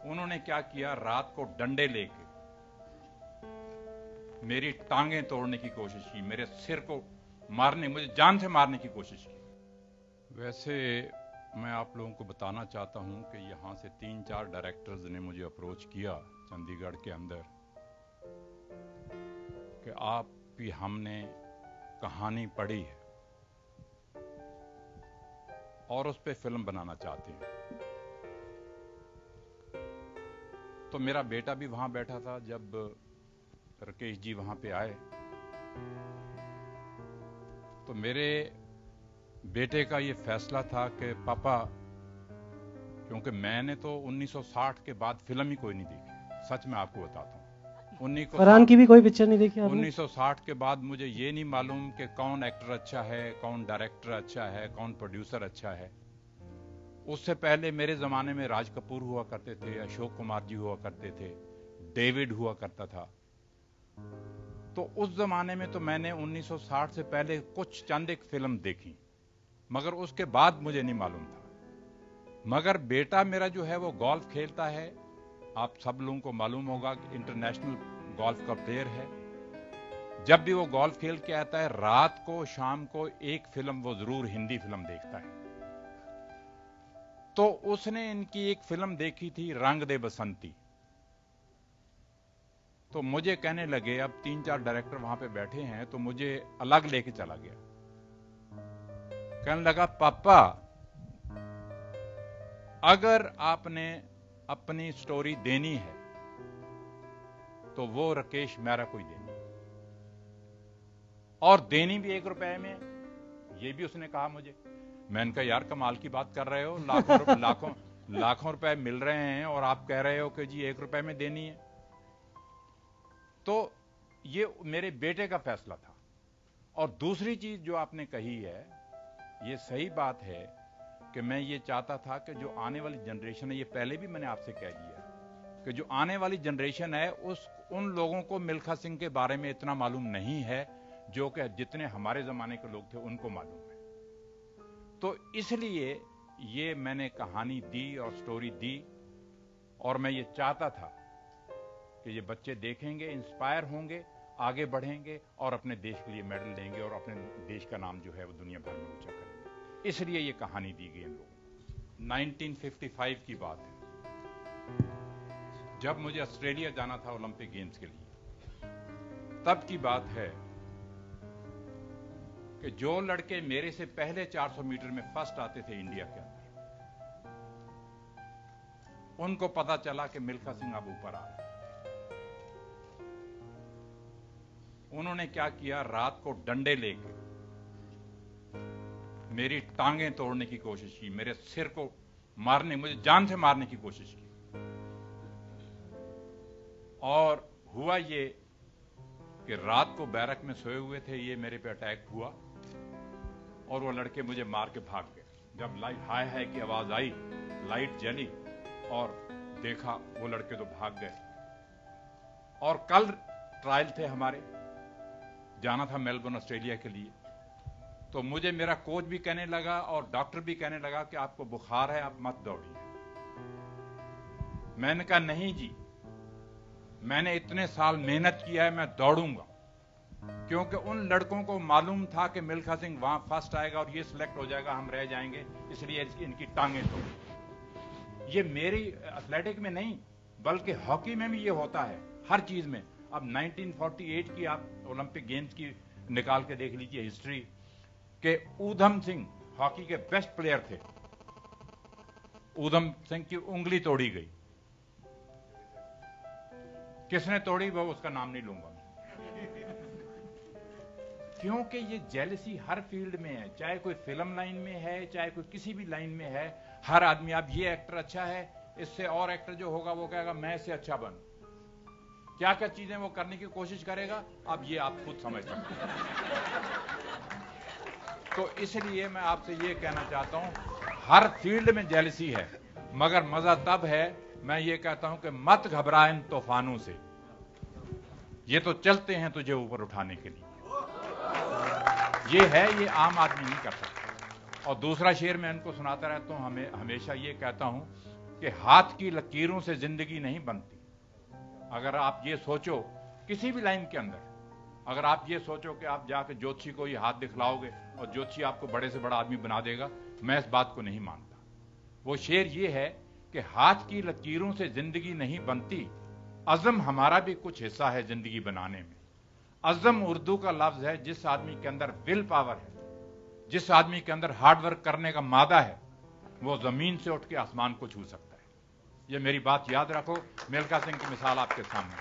उन्होंने क्या किया, रात को डंडे लेके मेरी टांगें तोड़ने की कोशिश की, मेरे सिर को मारने, मुझे जान से मारने की कोशिश की। वैसे मैं आप लोगों को बताना चाहता हूं कि यहां से 3-4 डायरेक्टर्स ने मुझे अप्रोच किया चंडीगढ़ के अंदर कि आप भी हमने कहानी पढ़ी है और उस पर फिल्म बनाना चाहते हैं। तो मेरा बेटा भी वहां बैठा था जब राकेश जी वहां पे आए। तो मेरे बेटे का ये फैसला था कि पापा, क्योंकि मैंने तो 1960 के बाद फिल्म ही कोई नहीं देखी, सच में आपको बताता हूँ। फरहान की भी कोई पिक्चर नहीं देखी आपने? 1960 के बाद मुझे ये नहीं मालूम कि कौन एक्टर अच्छा है, कौन डायरेक्टर अच्छा है, कौन प्रोड्यूसर अच्छा है। उससे पहले मेरे जमाने में राज कपूर हुआ करते थे, अशोक कुमार जी हुआ करते थे, डेविड हुआ करता था। तो उस जमाने में तो मैंने 1960 से पहले कुछ चंद एक फिल्म देखी, मगर उसके बाद मुझे नहीं मालूम था। मगर बेटा मेरा जो है वो गोल्फ खेलता है, आप सब लोगों को मालूम होगा कि इंटरनेशनल गोल्फ का प्लेयर है। जब भी वो गोल्फ खेल के आता है, रात को शाम को एक फिल्म वो जरूर हिंदी फिल्म देखता है। तो उसने इनकी एक फिल्म देखी थी, रंग दे बसंती। तो मुझे कहने लगे, अब 3-4 डायरेक्टर वहां पे बैठे हैं, तो मुझे अलग लेके चला गया। कहने लगा, पापा अगर आपने अपनी स्टोरी देनी है तो वो राकेश मेहरा को ही देनी, और देनी भी 1 रुपए में। ये भी उसने कहा मुझे। मैंने कहा, यार कमाल की बात कर रहे हो, लाखों रुपए मिल रहे हैं और आप कह रहे हो कि जी 1 रुपए में देनी है। तो ये मेरे बेटे का फैसला था। और दूसरी चीज जो आपने कही है, ये सही बात है कि मैं ये चाहता था कि जो आने वाली जनरेशन है, ये पहले भी मैंने आपसे कह दिया कि जो आने वाली जनरेशन है उन लोगों को मिल्खा सिंह के बारे में इतना मालूम नहीं है जो कि जितने हमारे जमाने के लोग थे उनको मालूम है। तो इसलिए ये मैंने कहानी दी और स्टोरी दी, और मैं ये चाहता था कि ये बच्चे देखेंगे, इंस्पायर होंगे, आगे बढ़ेंगे और अपने देश के लिए मेडल लेंगे और अपने देश का नाम जो है वो दुनिया भर में ऊंचा करेंगे। इसलिए ये कहानी दी गई इन लोगों। 1955 की बात है, जब मुझे ऑस्ट्रेलिया जाना था ओलंपिक गेम्स के लिए। तब की बात है कि जो लड़के मेरे से पहले 400 मीटर में फर्स्ट आते थे इंडिया के अंदर, उनको पता चला कि मिल्खा सिंह अब ऊपर आ रहे हैं। उन्होंने क्या किया, रात को डंडे लेके मेरी टांगें तोड़ने की कोशिश की, मेरे सिर को मारने, मुझे जान से मारने की कोशिश की। और हुआ ये कि रात को बैरक में सोए हुए थे, ये मेरे पे अटैक हुआ और वो लड़के मुझे मार के भाग गए। जब लाइट हाय हाय की आवाज आई, लाइट जली और देखा वो लड़के तो भाग गए। और कल ट्रायल थे हमारे, जाना था मेलबर्न ऑस्ट्रेलिया के लिए। तो मुझे मेरा कोच भी कहने लगा और डॉक्टर भी कहने लगा कि आपको बुखार है, आप मत दौड़िए। मैंने कहा, नहीं जी, मैंने इतने साल मेहनत किया है, मैं दौड़ूंगा। क्योंकि उन लड़कों को मालूम था कि मिल्खा सिंह वहां फर्स्ट आएगा और ये सिलेक्ट हो जाएगा, हम रह जाएंगे, इसलिए इनकी टांगें तोड़। ये मेरी एथलेटिक में नहीं बल्कि हॉकी में भी ये होता है, हर चीज में। अब 1948 की आप ओलंपिक गेम्स की निकाल के देख लीजिए हिस्ट्री, के ऊधम सिंह हॉकी के बेस्ट प्लेयर थे। ऊधम सिंह की उंगली तोड़ी गई। किसने तोड़ी वो उसका नाम नहीं लूंगा, क्योंकि ये जेलसी हर फील्ड में है, चाहे कोई फिल्म लाइन में है, चाहे कोई किसी भी लाइन में है। हर आदमी, अब ये एक्टर अच्छा है, इससे और एक्टर जो होगा वो कहेगा मैं इससे अच्छा बन। क्या क्या चीजें वो करने की कोशिश करेगा, अब ये आप खुद समझ सकते हैं। तो इसलिए मैं आपसे ये कहना चाहता हूं, हर फील्ड में जेलसी है, मगर मजा तब है, मैं ये कहता हूं कि मत घबरा इन तूफानों से, ये तो चलते हैं तुझे ऊपर उठाने के लिए। ये है, ये आम आदमी नहीं कर सकता। और दूसरा शेर मैं इनको सुनाता रहता हूं, हमेशा ये कहता हूं कि हाथ की लकीरों से जिंदगी नहीं बनती। अगर आप ये सोचो किसी भी लाइन के अंदर, अगर आप ये सोचो कि आप जाकर ज्योतिषी को ये हाथ दिखलाओगे और ज्योतिषी आपको बड़े से बड़ा आदमी बना देगा, मैं इस बात को नहीं मानता। वो शेर ये है कि हाथ की लकीरों से जिंदगी नहीं बनती, अज़म हमारा भी कुछ हिस्सा है जिंदगी बनाने में। अज़म उर्दू का लफ्ज है जिस आदमी के अंदर विल पावर है, जिस आदमी के अंदर हार्डवर्क करने का मादा है, वो जमीन से उठ के आसमान को छू सकता है। ये मेरी बात याद रखो। मिल्खा सिंह की मिसाल आपके सामने।